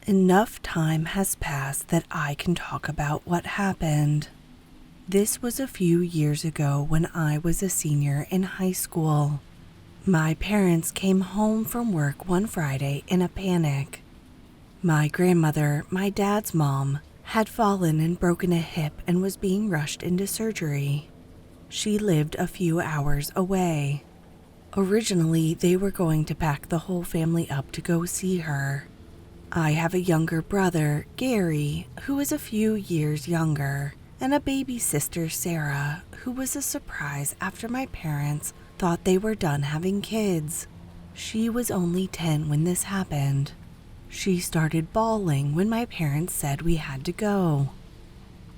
Enough time has passed that I can talk about what happened. This was a few years ago when I was a senior in high school. My parents came home from work one Friday in a panic. My grandmother, my dad's mom, had fallen and broken a hip and was being rushed into surgery. She lived a few hours away. Originally, they were going to pack the whole family up to go see her. I have a younger brother, Gary, who is a few years younger, and a baby sister, Sarah, who was a surprise after my parents thought they were done having kids. She was only 10 when this happened. She started bawling when my parents said we had to go.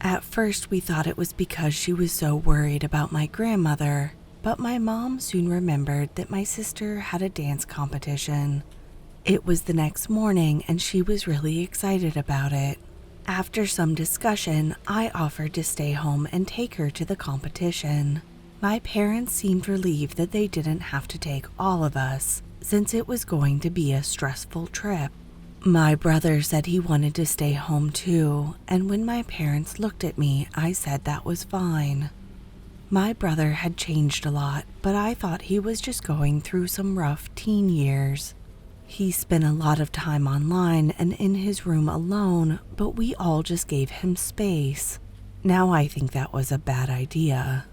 At first, we thought it was because she was so worried about my grandmother, but my mom soon remembered that my sister had a dance competition. It was the next morning and she was really excited about it. After some discussion, I offered to stay home and take her to the competition. My parents seemed relieved that they didn't have to take all of us, since it was going to be a stressful trip. My brother said he wanted to stay home too, and when my parents looked at me, I said that was fine. My brother had changed a lot, but I thought he was just going through some rough teen years. He spent a lot of time online and in his room alone, but we all just gave him space. Now I think that was a bad idea.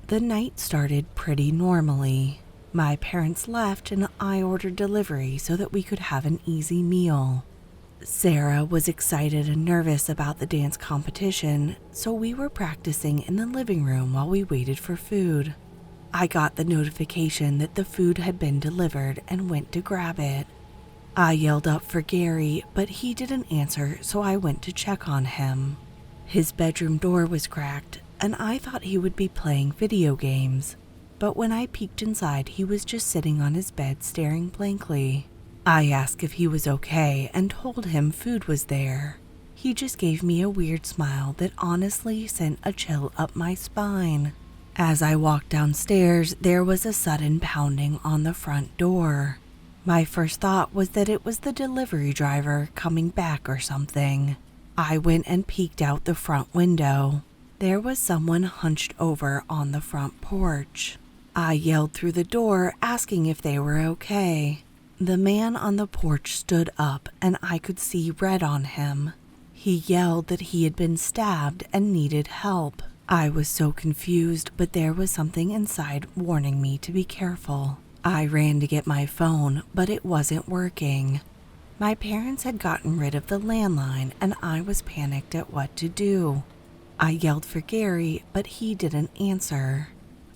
The night started pretty normally. My parents left and I ordered delivery so that we could have an easy meal. Sarah was excited and nervous about the dance competition, so we were practicing in the living room while we waited for food. I got the notification that the food had been delivered and went to grab it. I yelled up for Gary, but he didn't answer, so I went to check on him. His bedroom door was cracked, and I thought he would be playing video games. But when I peeked inside, he was just sitting on his bed staring blankly. I asked if he was okay and told him food was there. He just gave me a weird smile that honestly sent a chill up my spine. As I walked downstairs, there was a sudden pounding on the front door. My first thought was that it was the delivery driver coming back or something. I went and peeked out the front window. There was someone hunched over on the front porch. I yelled through the door asking if they were okay. The man on the porch stood up and I could see red on him. He yelled that he had been stabbed and needed help. I was so confused, but there was something inside warning me to be careful. I ran to get my phone, but it wasn't working. My parents had gotten rid of the landline and I was panicked at what to do. I yelled for Gary, but he didn't answer.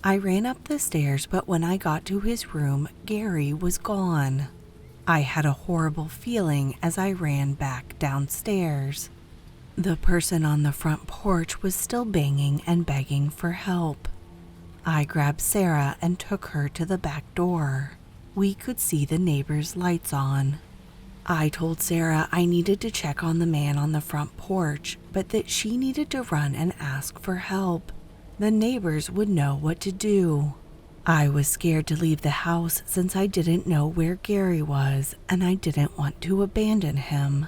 I ran up the stairs, but when I got to his room, Gary was gone. I had a horrible feeling as I ran back downstairs. The person on the front porch was still banging and begging for help. I grabbed Sarah and took her to the back door. We could see the neighbor's lights on. I told Sarah I needed to check on the man on the front porch, but that she needed to run and ask for help. The neighbors would know what to do. I was scared to leave the house since I didn't know where Gary was and I didn't want to abandon him.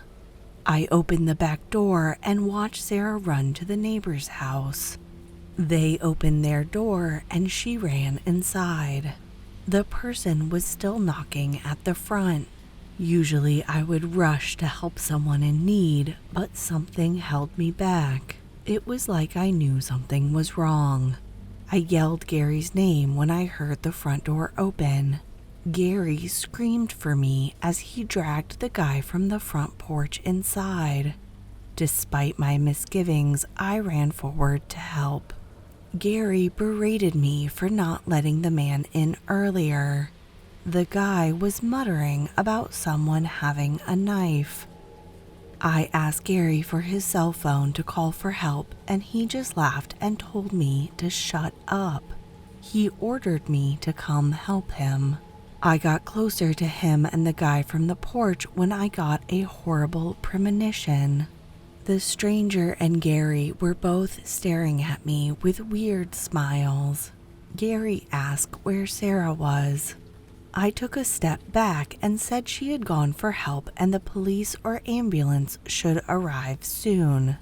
I opened the back door and watched Sarah run to the neighbor's house. They opened their door and she ran inside. The person was still knocking at the front. Usually I would rush to help someone in need, but something held me back. It was like I knew something was wrong. I yelled Gary's name when I heard the front door open. Gary screamed for me as he dragged the guy from the front porch inside. Despite my misgivings, I ran forward to help. Gary berated me for not letting the man in earlier. The guy was muttering about someone having a knife. I asked Gary for his cell phone to call for help, and he just laughed and told me to shut up. He ordered me to come help him. I got closer to him and the guy from the porch when I got a horrible premonition. The stranger and Gary were both staring at me with weird smiles. Gary asked where Sarah was. I took a step back and said she had gone for help and the police or ambulance should arrive soon.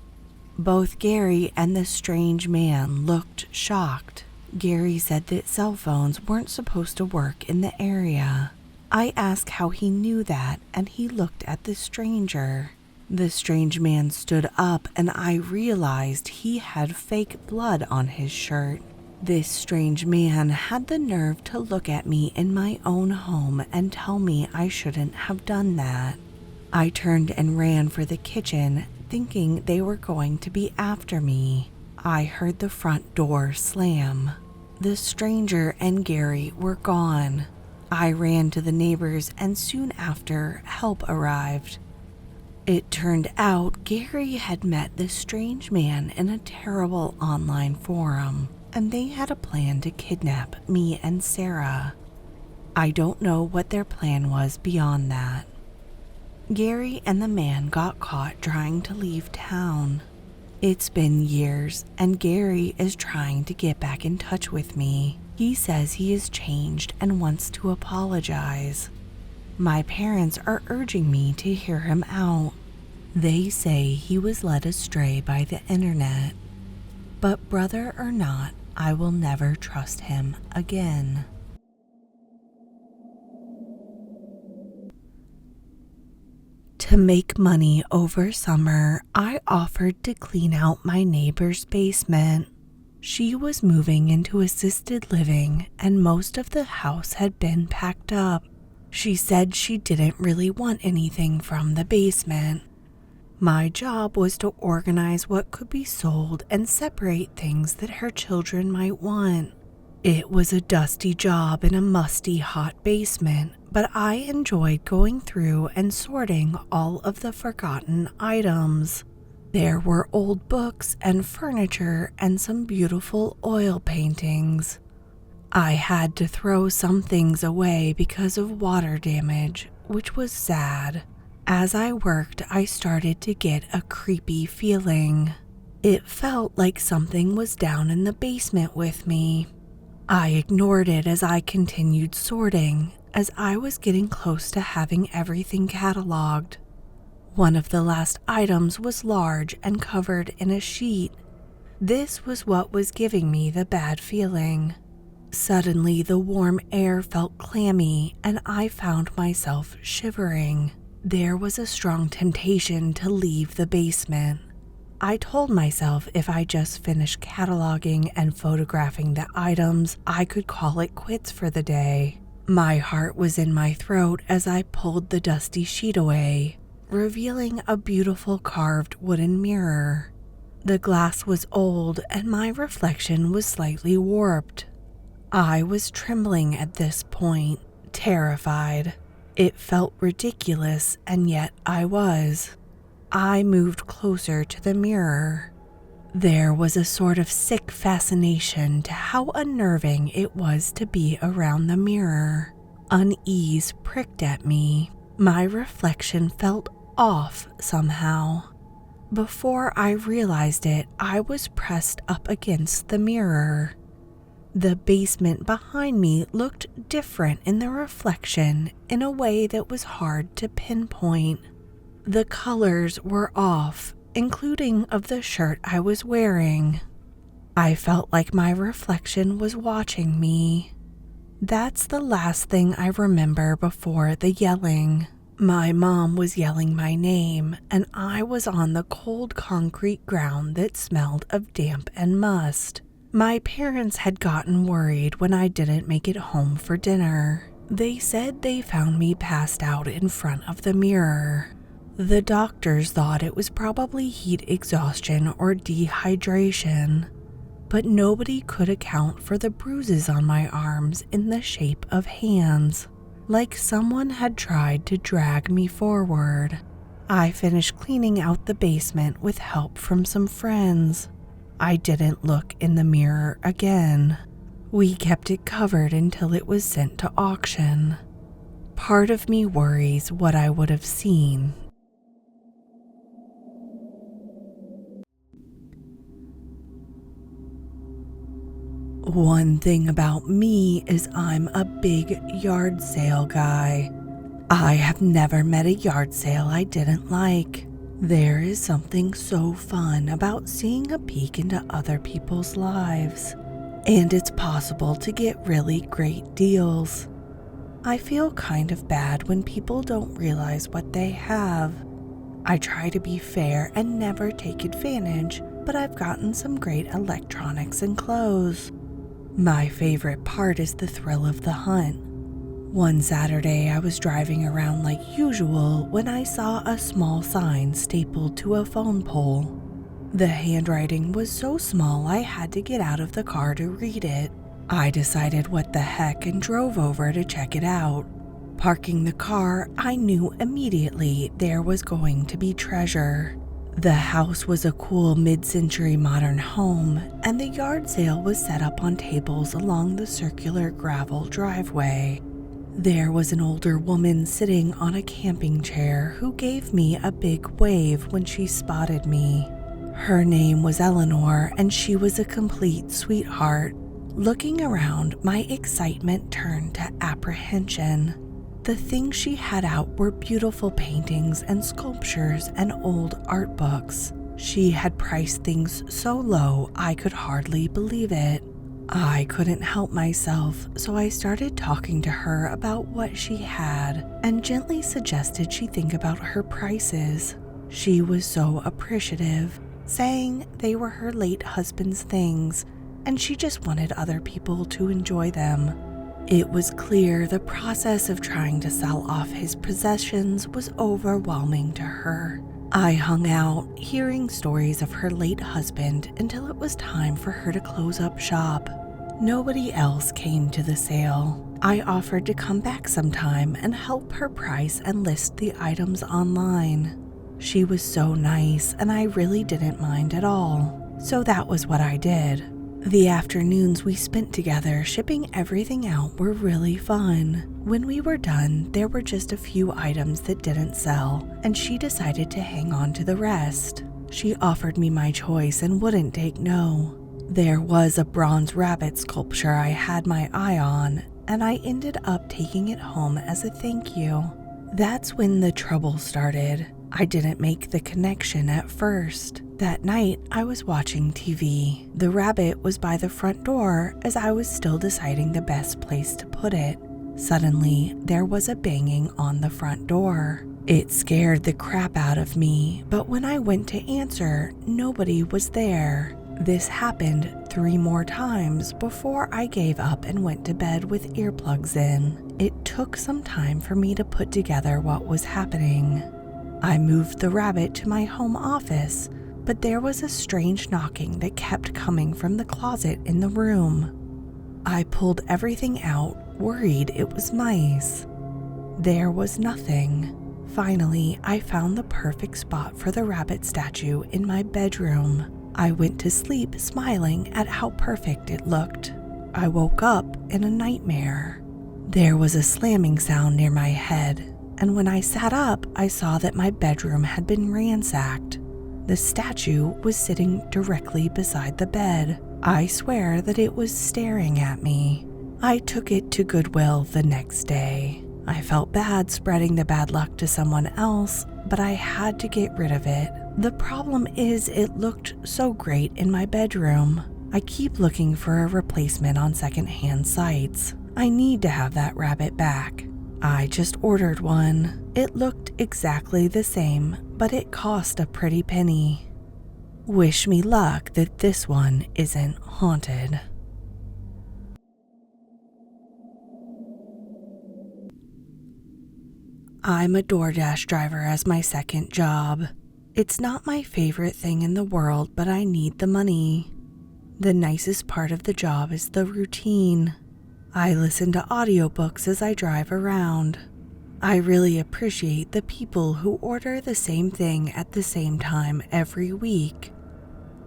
Both Gary and the strange man looked shocked. Gary said that cell phones weren't supposed to work in the area. I asked how he knew that, and he looked at the stranger. The strange man stood up, and I realized he had fake blood on his shirt. This strange man had the nerve to look at me in my own home and tell me I shouldn't have done that. I turned and ran for the kitchen, thinking they were going to be after me. I heard the front door slam. The stranger and Gary were gone. I ran to the neighbors and soon after, help arrived. It turned out Gary had met this strange man in a terrible online forum, and they had a plan to kidnap me and Sarah. I don't know what their plan was beyond that. Gary and the man got caught trying to leave town. It's been years, and Gary is trying to get back in touch with me. He says he has changed and wants to apologize. My parents are urging me to hear him out. They say he was led astray by the internet. But brother or not, I will never trust him again. To make money over summer, I offered to clean out my neighbor's basement. She was moving into assisted living and most of the house had been packed up. She said she didn't really want anything from the basement. My job was to organize what could be sold and separate things that her children might want. It was a dusty job in a musty, hot basement, but I enjoyed going through and sorting all of the forgotten items. There were old books and furniture and some beautiful oil paintings. I had to throw some things away because of water damage, which was sad. As I worked, I started to get a creepy feeling. It felt like something was down in the basement with me. I ignored it as I continued sorting, as I was getting close to having everything cataloged. One of the last items was large and covered in a sheet. This was what was giving me the bad feeling. Suddenly, the warm air felt clammy, and I found myself shivering. There was a strong temptation to leave the basement. I told myself if I just finished cataloging and photographing the items, I could call it quits for the day. My heart was in my throat as I pulled the dusty sheet away, revealing a beautiful carved wooden mirror. The glass was old and my reflection was slightly warped. I was trembling at this point, terrified. It felt ridiculous, and yet I was. I moved closer to the mirror. There was a sort of sick fascination to how unnerving it was to be around the mirror. Unease pricked at me. My reflection felt off somehow. Before I realized it, I was pressed up against the mirror. The basement behind me looked different in the reflection in a way that was hard to pinpoint. The colors were off, including of the shirt I was wearing. I felt like my reflection was watching me. That's the last thing I remember before the yelling. My mom was yelling my name, and I was on the cold concrete ground that smelled of damp and must. My parents had gotten worried when I didn't make it home for dinner. They said they found me passed out in front of the mirror. The doctors thought it was probably heat exhaustion or dehydration, but nobody could account for the bruises on my arms in the shape of hands, like someone had tried to drag me forward. I finished cleaning out the basement with help from some friends. I didn't look in the mirror again. We kept it covered until it was sent to auction. Part of me worries what I would have seen. One thing about me is I'm a big yard sale guy. I have never met a yard sale I didn't like. There is something so fun about seeing a peek into other people's lives, and it's possible to get really great deals. I feel kind of bad when people don't realize what they have. I try to be fair and never take advantage, but I've gotten some great electronics and clothes. My favorite part is the thrill of the hunt. One Saturday, I was driving around like usual when I saw a small sign stapled to a phone pole. The handwriting was so small I had to get out of the car to read it. I decided what the heck and drove over to check it out. Parking the car, I knew immediately there was going to be treasure. The house was a cool mid-century modern home, and the yard sale was set up on tables along the circular gravel driveway. There was an older woman sitting on a camping chair who gave me a big wave when she spotted me. Her name was Eleanor, and she was a complete sweetheart. Looking around, my excitement turned to apprehension. The things she had out were beautiful paintings and sculptures and old art books. She had priced things so low I could hardly believe it. I couldn't help myself, so I started talking to her about what she had and gently suggested she think about her prices. She was so appreciative, saying they were her late husband's things and she just wanted other people to enjoy them. It was clear the process of trying to sell off his possessions was overwhelming to her. I hung out, hearing stories of her late husband until it was time for her to close up shop. Nobody else came to the sale. I offered to come back sometime and help her price and list the items online. She was so nice and I really didn't mind at all, so that was what I did. The afternoons we spent together shipping everything out were really fun. When we were done, there were just a few items that didn't sell, and she decided to hang on to the rest. She offered me my choice and wouldn't take no. There was a bronze rabbit sculpture I had my eye on, and I ended up taking it home as a thank you. That's when the trouble started. I didn't make the connection at first. That night, I was watching TV. The rabbit was by the front door as I was still deciding the best place to put it. Suddenly, there was a banging on the front door. It scared the crap out of me, but when I went to answer, nobody was there. This happened 3 more times before I gave up and went to bed with earplugs in. It took some time for me to put together what was happening. I moved the rabbit to my home office, but there was a strange knocking that kept coming from the closet in the room. I pulled everything out, worried it was mice. There was nothing. Finally, I found the perfect spot for the rabbit statue in my bedroom. I went to sleep smiling at how perfect it looked. I woke up in a nightmare. There was a slamming sound near my head, and when I sat up, I saw that my bedroom had been ransacked. The statue was sitting directly beside the bed. I swear that it was staring at me. I took it to Goodwill the next day. I felt bad spreading the bad luck to someone else, but I had to get rid of it. The problem is it looked so great in my bedroom. I keep looking for a replacement on secondhand sites. I need to have that rabbit back. I just ordered one. It looked exactly the same, but it cost a pretty penny. Wish me luck that this one isn't haunted. I'm a DoorDash driver as my second job. It's not my favorite thing in the world, but I need the money. The nicest part of the job is the routine. I listen to audiobooks as I drive around. I really appreciate the people who order the same thing at the same time every week.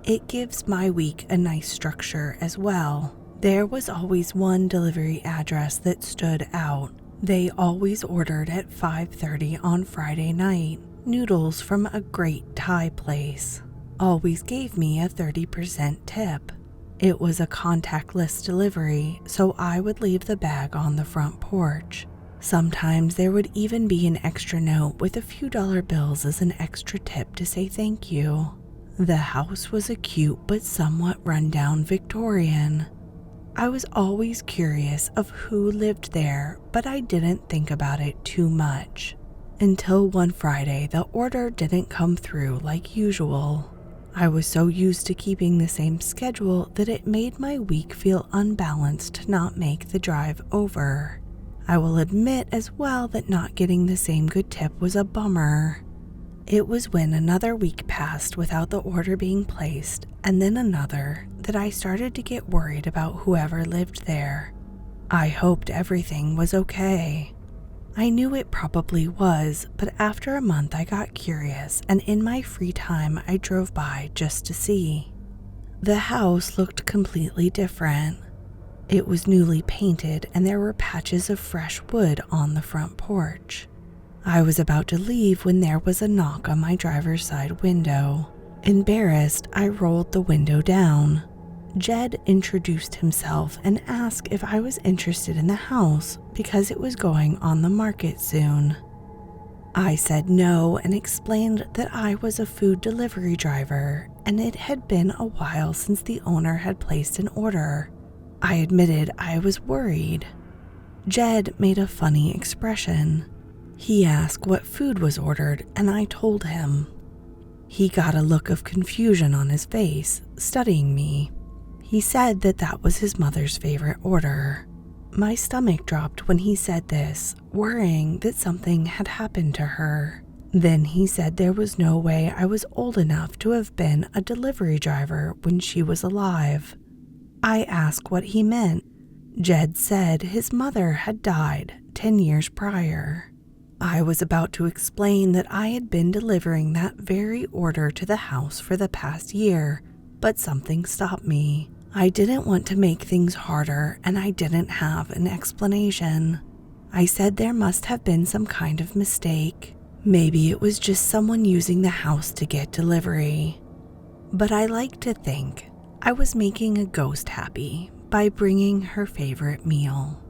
It gives my week a nice structure as well. There was always one delivery address that stood out. They always ordered at 5:30 on Friday night, noodles from a great Thai place. Always gave me a 30% tip. It was a contactless delivery, so I would leave the bag on the front porch. Sometimes there would even be an extra note with a few dollar bills as an extra tip to say thank you. The house was a cute but somewhat rundown Victorian. I was always curious of who lived there, but I didn't think about it too much. Until one Friday, the order didn't come through like usual. I was so used to keeping the same schedule that it made my week feel unbalanced to not make the drive over. I will admit as well that not getting the same good tip was a bummer. It was when another week passed without the order being placed, and then another, that I started to get worried about whoever lived there. I hoped everything was okay. I knew it probably was, but after a month I got curious, and in my free time I drove by just to see. The house looked completely different. It was newly painted and there were patches of fresh wood on the front porch. I was about to leave when there was a knock on my driver's side window. Embarrassed, I rolled the window down. Jed introduced himself and asked if I was interested in the house because it was going on the market soon. I said no and explained that I was a food delivery driver and it had been a while since the owner had placed an order. I admitted I was worried. Jed made a funny expression. He asked what food was ordered and I told him. He got a look of confusion on his face, studying me. He said that was his mother's favorite order. My stomach dropped when he said this, worrying that something had happened to her. Then he said there was no way I was old enough to have been a delivery driver when she was alive. I asked what he meant. Jed said his mother had died 10 years prior. I was about to explain that I had been delivering that very order to the house for the past year, but something stopped me. I didn't want to make things harder and I didn't have an explanation. I said there must have been some kind of mistake. Maybe it was just someone using the house to get delivery. But I like to think I was making a ghost happy by bringing her favorite meal.